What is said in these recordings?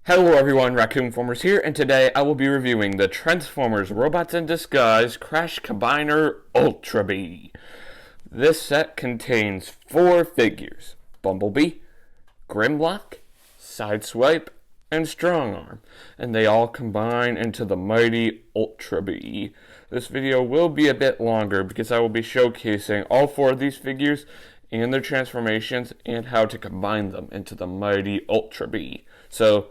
Hello everyone, Raccoon-Formers here, and today I will be reviewing the Transformers Robots in Disguise Crash Combiner Ultra Bee. This set contains 4 figures: Bumblebee, Grimlock, Sideswipe, and Strongarm, and they all combine into the mighty Ultra Bee. This video will be a bit longer because I will be showcasing all 4 of these figures and their transformations and how to combine them into the mighty Ultra Bee. So,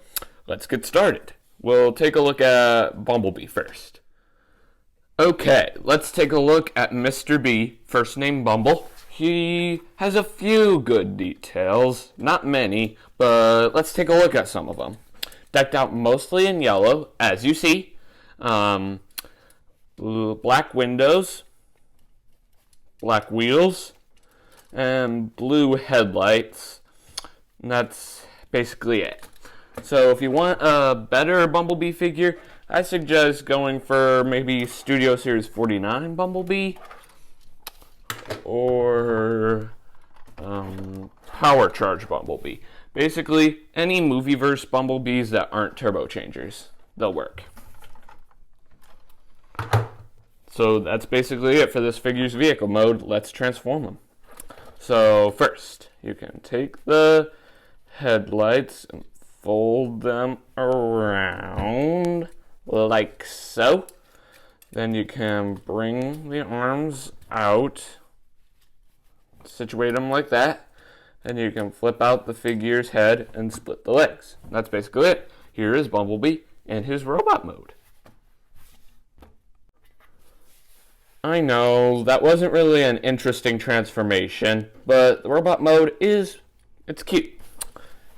let's get started. We'll take a look at Bumblebee first. Okay, let's take a look at Mr. B, first name Bumble. He has a few good details, not many, but let's take a look at some of them. Decked out mostly in yellow, as you see. Black windows, black wheels, and blue headlights. And that's basically it. So if you want a better Bumblebee figure, I suggest going for maybe Studio Series 49 Bumblebee or Power Charge Bumblebee. Basically, any Movieverse Bumblebees that aren't turbochargers, they'll work. So that's basically it for this figure's vehicle mode. Let's transform them. So first, you can take the headlights and fold them around like so. Then you can bring the arms out, situate them like that. Then you can flip out the figure's head and split the legs. That's basically it. Here is Bumblebee in his robot mode. I know, that wasn't really an interesting transformation, but the robot mode it's cute.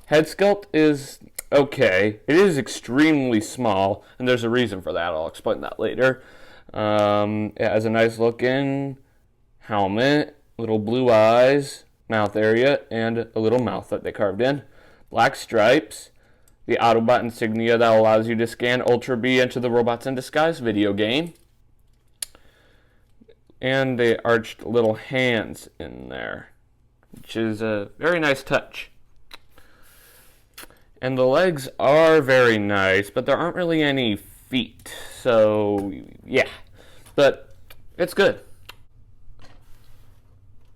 Head sculpt is okay. It is extremely small, and there's a reason for that. I'll explain that later. It has a nice looking helmet, little blue eyes, mouth area, and a little mouth that they carved in. Black stripes, the Autobot insignia that allows you to scan Ultra Bee into the Robots in Disguise video game. And the arched little hands in there, which is a very nice touch. And the legs are very nice, but there aren't really any feet. So, yeah. But it's good.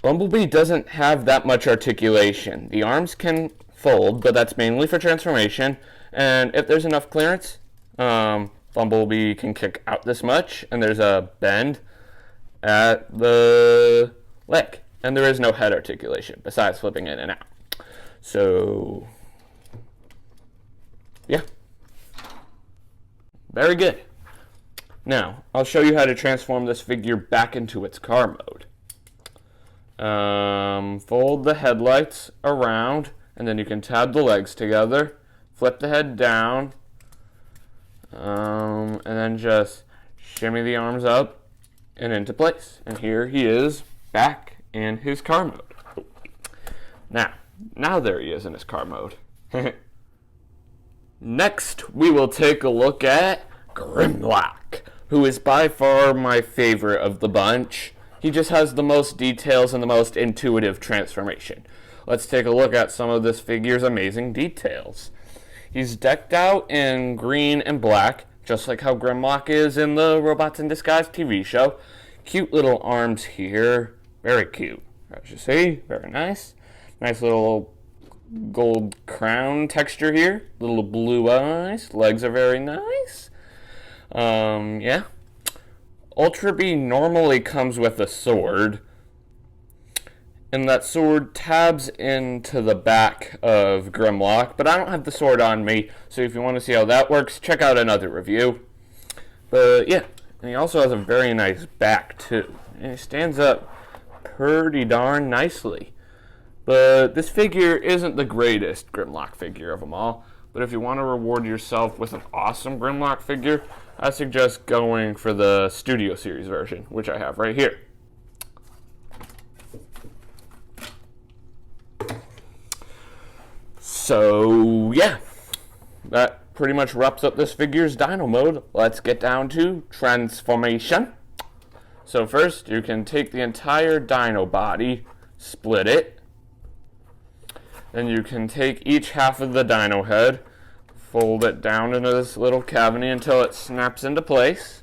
Bumblebee doesn't have that much articulation. The arms can fold, but that's mainly for transformation. And if there's enough clearance, Bumblebee can kick out this much, and there's a bend at the leg. And there is no head articulation, besides flipping in and out. So, yeah. Very good. Now, I'll show you how to transform this figure back into its car mode. Fold the headlights around, and then you can tab the legs together. Flip the head down, and then just shimmy the arms up and into place. And here he is back in his car mode. Now there he is in his car mode. Next, we will take a look at Grimlock, who is by far my favorite of the bunch. He just has the most details and the most intuitive transformation. Let's take a look at some of this figure's amazing details. He's decked out in green and black, just like how Grimlock is in the Robots in Disguise TV show. Cute little arms here. Very cute. As you see, very nice. Nice little gold crown texture here. Little blue eyes. Legs are very nice. Yeah. Ultra Bee normally comes with a sword. And that sword tabs into the back of Grimlock. But I don't have the sword on me. So if you want to see how that works, check out another review. But yeah. And he also has a very nice back too. And he stands up pretty darn nicely. But this figure isn't the greatest Grimlock figure of them all. But if you want to reward yourself with an awesome Grimlock figure, I suggest going for the Studio Series version, which I have right here. So, yeah. That pretty much wraps up this figure's Dino mode. Let's get down to transformation. So first, you can take the entire Dino body, split it. Then you can take each half of the dino head, fold it down into this little cavity until it snaps into place.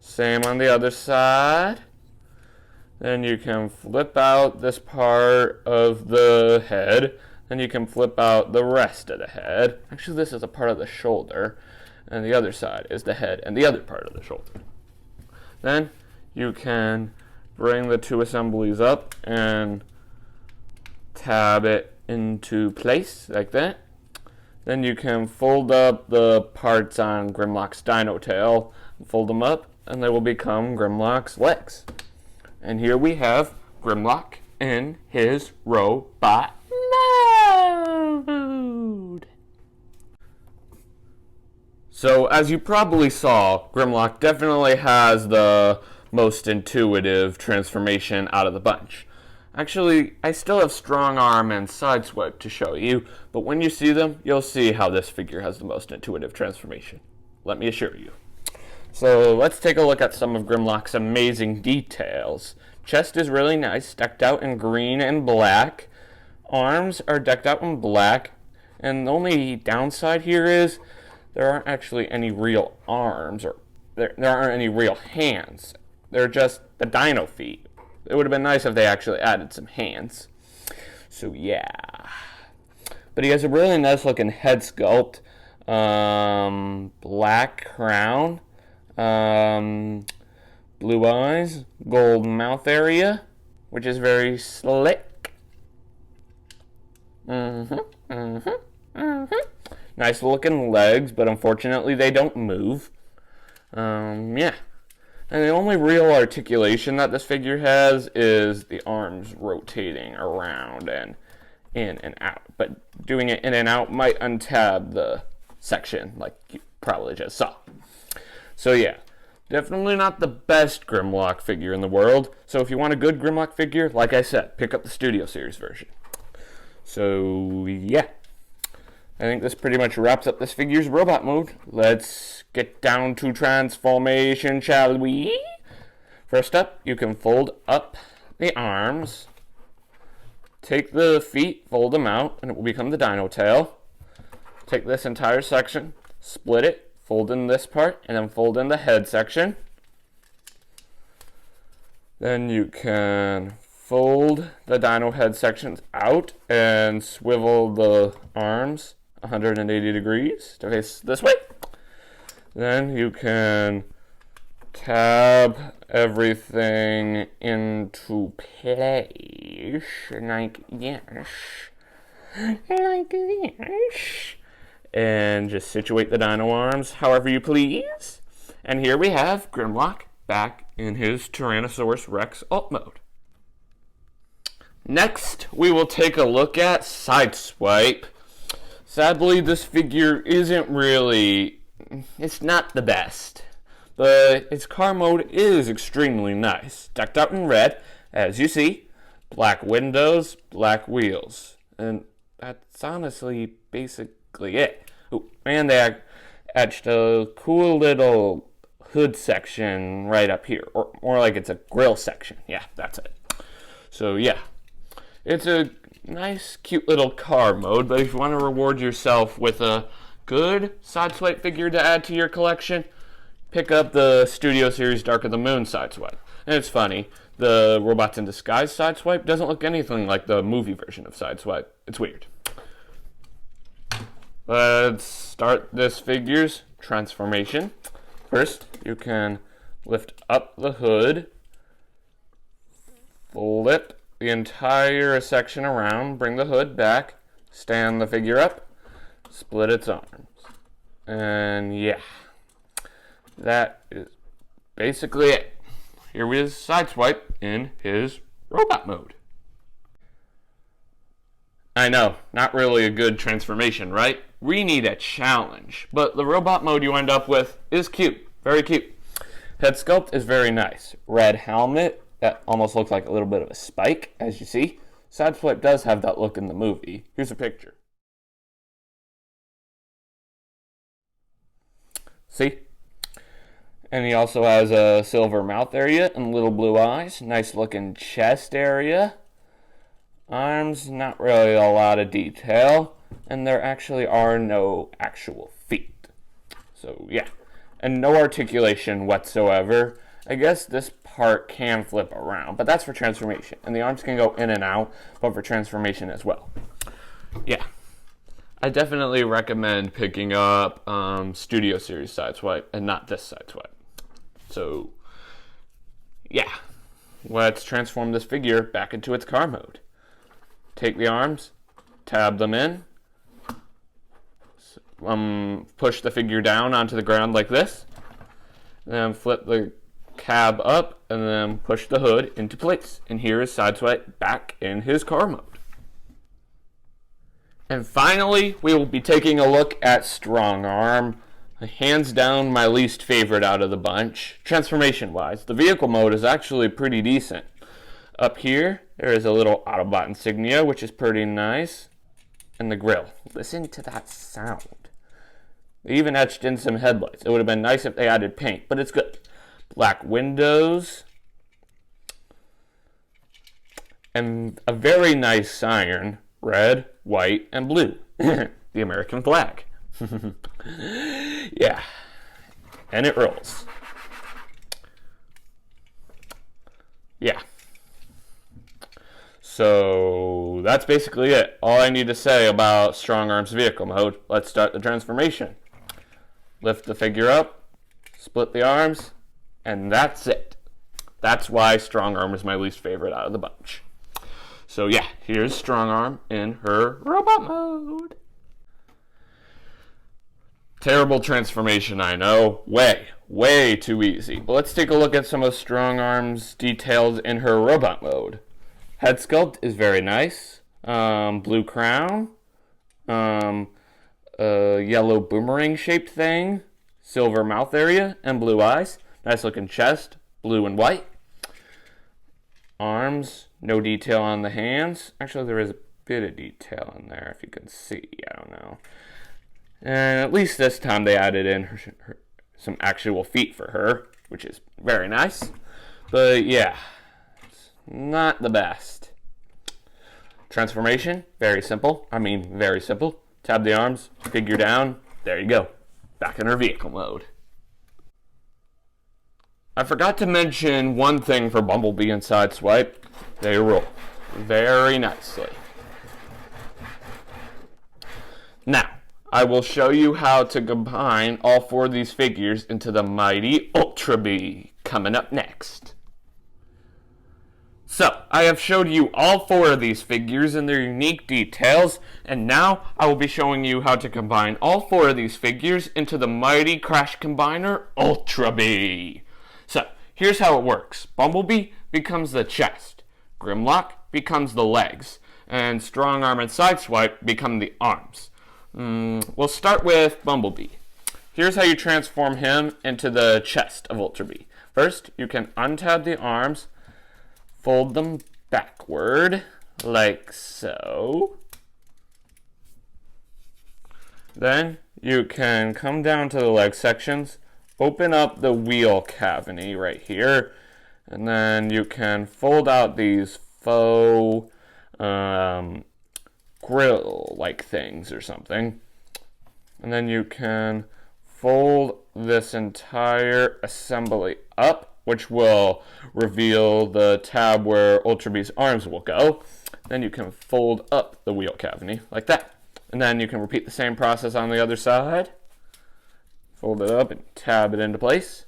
Same on the other side. Then you can flip out this part of the head. Then you can flip out the rest of the head. Actually, this is a part of the shoulder. And the other side is the head and the other part of the shoulder. Then you can bring the two assemblies up and tab it into place like that. Then you can fold up the parts on Grimlock's dino tail, fold them up, and they will become Grimlock's legs. And here we have Grimlock in his robot mode. So as you probably saw, Grimlock definitely has the most intuitive transformation out of the bunch. Actually, I still have Strong Arm and Sideswipe to show you, but when you see them, you'll see how this figure has the most intuitive transformation. Let me assure you. So let's take a look at some of Grimlock's amazing details. Chest is really nice, decked out in green and black. Arms are decked out in black, and the only downside here is there aren't actually any real arms, or there aren't any real hands. They're just the dino feet. It would have been nice if they actually added some hands. So yeah. But he has a really nice looking head sculpt. Black crown. Blue eyes. Gold mouth area. Which is very slick. Nice looking legs, but unfortunately they don't move. Yeah. And the only real articulation that this figure has is the arms rotating around and in and out. But doing it in and out might untab the section like you probably just saw. So yeah, definitely not the best Grimlock figure in the world. So if you want a good Grimlock figure, like I said, pick up the Studio Series version. So yeah. I think this pretty much wraps up this figure's robot mode. Let's get down to transformation, shall we? First up, you can fold up the arms. Take the feet, fold them out, and it will become the dino tail. Take this entire section, split it, fold in this part, and then fold in the head section. Then you can fold the dino head sections out and swivel the arms 180 degrees to face this way. Then you can tab everything into place like this. Like this. And just situate the dino arms however you please. And here we have Grimlock back in his Tyrannosaurus Rex alt mode. Next, we will take a look at Sideswipe. Sadly, this figure isn't really, it's not the best, but its car mode is extremely nice. Decked out in red, as you see, black windows, black wheels, and that's honestly basically it. Ooh, and they etched a cool little hood section right up here, or more like it's a grill section. Yeah, that's it. So yeah, it's a nice, cute little car mode, but if you want to reward yourself with a good Sideswipe figure to add to your collection, pick up the Studio Series Dark of the Moon Sideswipe. And it's funny, the Robots in Disguise Sideswipe doesn't look anything like the movie version of Sideswipe. It's weird. Let's start this figure's transformation. First, you can lift up the hood, flip the entire section around, bring the hood back, stand the figure up, split its arms. And yeah, that is basically it. Here is Sideswipe in his robot mode. I know, not really a good transformation, right? We need a challenge, but the robot mode you end up with is cute, very cute. Head sculpt is very nice. Red helmet, that almost looks like a little bit of a spike, as you see. Sideswipe does have that look in the movie. Here's a picture. See? And he also has a silver mouth area and little blue eyes. Nice looking chest area. Arms, not really a lot of detail. and there actually are no actual feet. So yeah, and no articulation whatsoever. I guess this part can flip around, but that's for transformation. And the arms can go in and out, but for transformation as well. Yeah. I definitely recommend picking up Studio Series Sideswipe and not this Sideswipe. So, yeah. Let's transform this figure back into its car mode. Take the arms, tab them in, push the figure down onto the ground like this, then flip the cab up, and then push the hood into place. And here is Sideswipe back in his car mode. And finally, we will be taking a look at Strong Arm. Hands down my least favorite out of the bunch. Transformation-wise, the vehicle mode is actually pretty decent. Up here, there is a little Autobot insignia, which is pretty nice. And the grill. Listen to that sound. They even etched in some headlights. It would have been nice if they added paint, but it's good. Black windows. And a very nice siren. Red, white, and blue. The American flag. Yeah. And it rolls. Yeah. So that's basically it. All I need to say about Strong Arm's vehicle mode. Let's start the transformation. Lift the figure up, split the arms, and that's it. That's why Strong Arm is my least favorite out of the bunch. So yeah, here's Strong Arm in her robot mode. Terrible transformation, I know. Way too easy. But let's take a look at some of Strong Arm's details in her robot mode. Head sculpt is very nice. Blue crown. Yellow boomerang shaped thing. Silver mouth area and blue eyes. Nice looking chest, blue and white. Arms, no detail on the hands. Actually, there is a bit of detail in there, if you can see. I don't know. And at least this time they added in some actual feet for her, which is very nice. But yeah, it's not the best. Transformation, very simple. Very simple. Tab the arms, figure down. There you go. Back in her vehicle mode. I forgot to mention one thing for Bumblebee and Sideswipe. They roll very nicely. Now, I will show you how to combine all four of these figures into the mighty Ultra Bee, coming up next. So, I have showed you all four of these figures and their unique details, and now I will be showing you how to combine all four of these figures into the mighty Crash Combiner Ultra Bee. So, here's how it works. Bumblebee becomes the chest, Grimlock becomes the legs, and Strong Arm and Sideswipe become the arms. We'll start with Bumblebee. Here's how you transform him into the chest of Ultra Bee. First, you can untab the arms, fold them backward, like so. Then you can come down to the leg sections, open up the wheel cavity right here, and then you can fold out these faux grill-like things or something. And then you can fold this entire assembly up, which will reveal the tab where Ultra Bee's arms will go. Then you can fold up the wheel cavity like that. And then you can repeat the same process on the other side. Fold it up and tab it into place.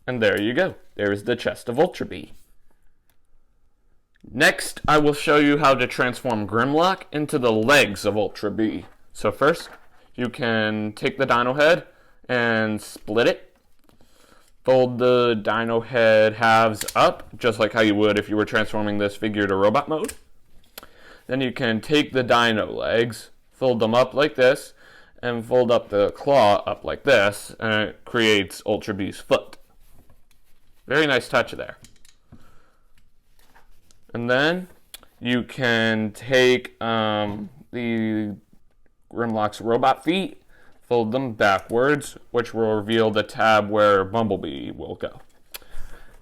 And there you go. There's the chest of Ultra Bee. Next, I will show you how to transform Grimlock into the legs of Ultra Bee. So first, you can take the dino head and split it. Fold the dino head halves up, just like how you would if you were transforming this figure to robot mode. Then you can take the dino legs, fold them up like this, and fold up the claw up like this, and it creates Ultra Bee's foot. Very nice touch there. And then you can take the Grimlock's robot feet, fold them backwards, which will reveal the tab where Bumblebee will go.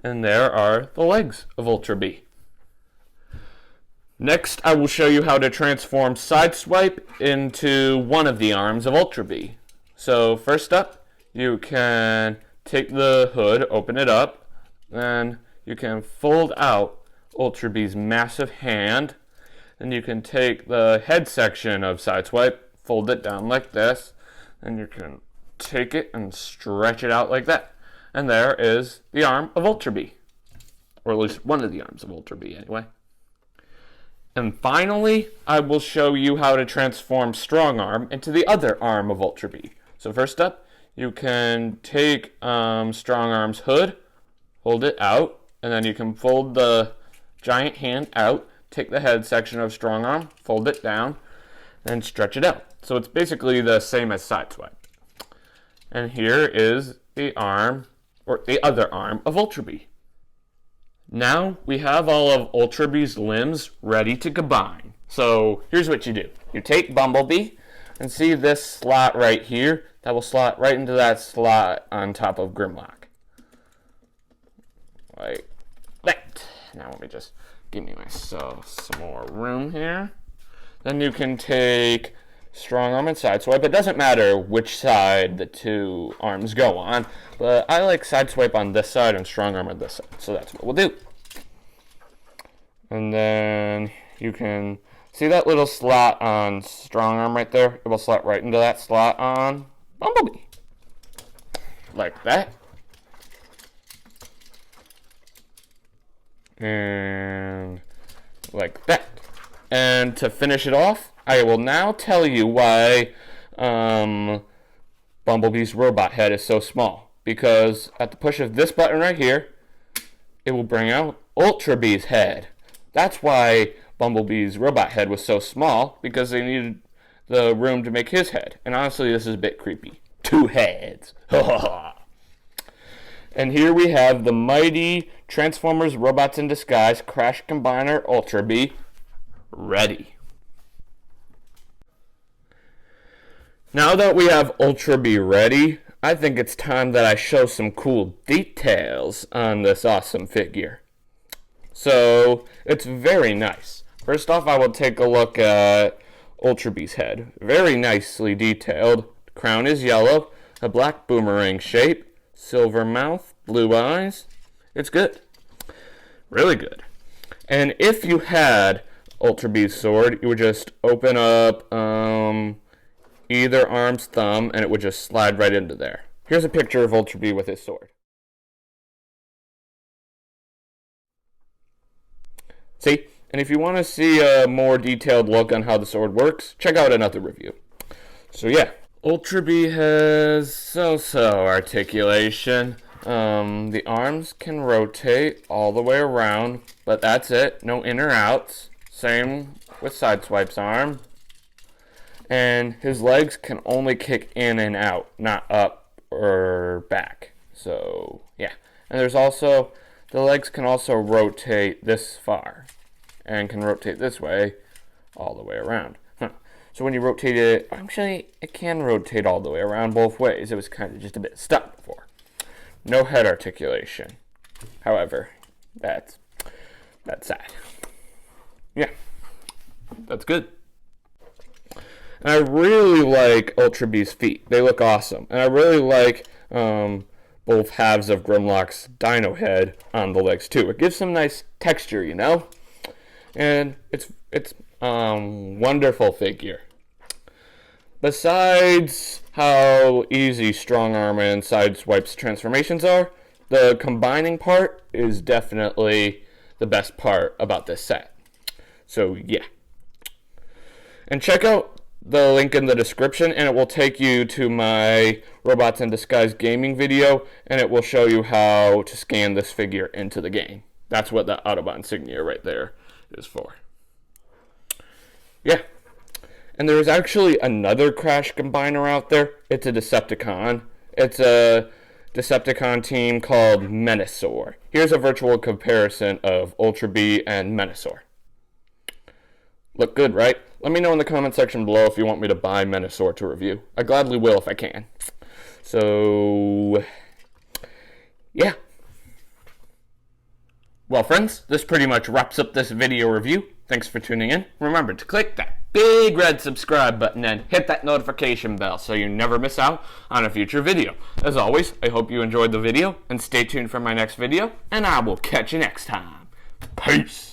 And there are the legs of Ultra Bee. Next, I will show you how to transform Sideswipe into one of the arms of Ultra B. So first up, you can take the hood, open it up, then you can fold out Ultra B's massive hand. Then you can take the head section of Sideswipe, fold it down like this, and you can take it and stretch it out like that. And there is the arm of Ultra B. Or at least one of the arms of Ultra B anyway. And finally, I will show you how to transform Strong Arm into the other arm of Ultra B. So first up, you can take Strong Arm's hood, hold it out, and then you can fold the giant hand out, take the head section of Strong Arm, fold it down, and stretch it out. So it's basically the same as Sideswipe. And here is the arm, or the other arm of Ultra B. Now we have all of Ultra B's limbs ready to combine. So here's what you do. You take Bumblebee and see this slot right here. That will slot right into that slot on top of Grimlock. Like that. Now let me just give me myself some more room here. Then you can take Strong Arm and Sideswipe. It doesn't matter which side the two arms go on, but I like Sideswipe on this side and Strong Arm on this side, so that's what we'll do. And then you can see that little slot on Strong Arm right there? It will slot right into that slot on Bumblebee. Like that. And like that. And to finish it off, I will now tell you why Bumblebee's robot head is so small. Because at the push of this button right here, it will bring out Ultra B's head. That's why Bumblebee's robot head was so small, because they needed the room to make his head. And honestly, this is a bit creepy. 2 heads. And here we have the mighty Transformers Robots in Disguise Crash Combiner Ultra B ready. Now that we have Ultra B ready, I think it's time that I show some cool details on this awesome figure. So, it's very nice. First off, I will take a look at Ultra B's head. Very nicely detailed. The crown is yellow, a black boomerang shape, silver mouth, blue eyes. It's good. Really good. And if you had Ultra B's sword, you would just open up either arm's thumb, and it would just slide right into there. Here's a picture of Ultra B with his sword. See? And if you want to see a more detailed look on how the sword works, check out another review. So yeah, Ultra B has so-so articulation. The arms can rotate all the way around, but that's it. No in or outs. Same with Sideswipe's arm. And his legs can only kick in and out, not up or back. So, yeah. And there's also, the legs can also rotate this far, and can rotate this way, all the way around. So when you rotate it, actually, it can rotate all the way around both ways. It was kind of just a bit stuck before. No head articulation. However, that's sad. Yeah, that's good. And I really like Ultra B's feet. They look awesome. And I really like both halves of Grimlock's dino head on the legs too. It gives some nice texture, you know? And it's wonderful figure. Besides how easy Strong Arm and Sideswipe's transformations are, the combining part is definitely the best part about this set. So yeah. And check out the link in the description, and it will take you to my Robots in Disguise gaming video, and it will show you how to scan this figure into the game. That's what the Autobot insignia right there is for. Yeah. And there is actually another Crash Combiner out there. It's a Decepticon. It's a Decepticon team called Menasor. Here's a virtual comparison of Ultra B and Menasor. Look good, right? Let me know in the comment section below if you want me to buy Menasor to review. I gladly will if I can. So, yeah. Well, friends, this pretty much wraps up this video review. Thanks for tuning in. Remember to click that big red subscribe button and hit that notification bell so you never miss out on a future video. As always, I hope you enjoyed the video and stay tuned for my next video, and I will catch you next time. Peace!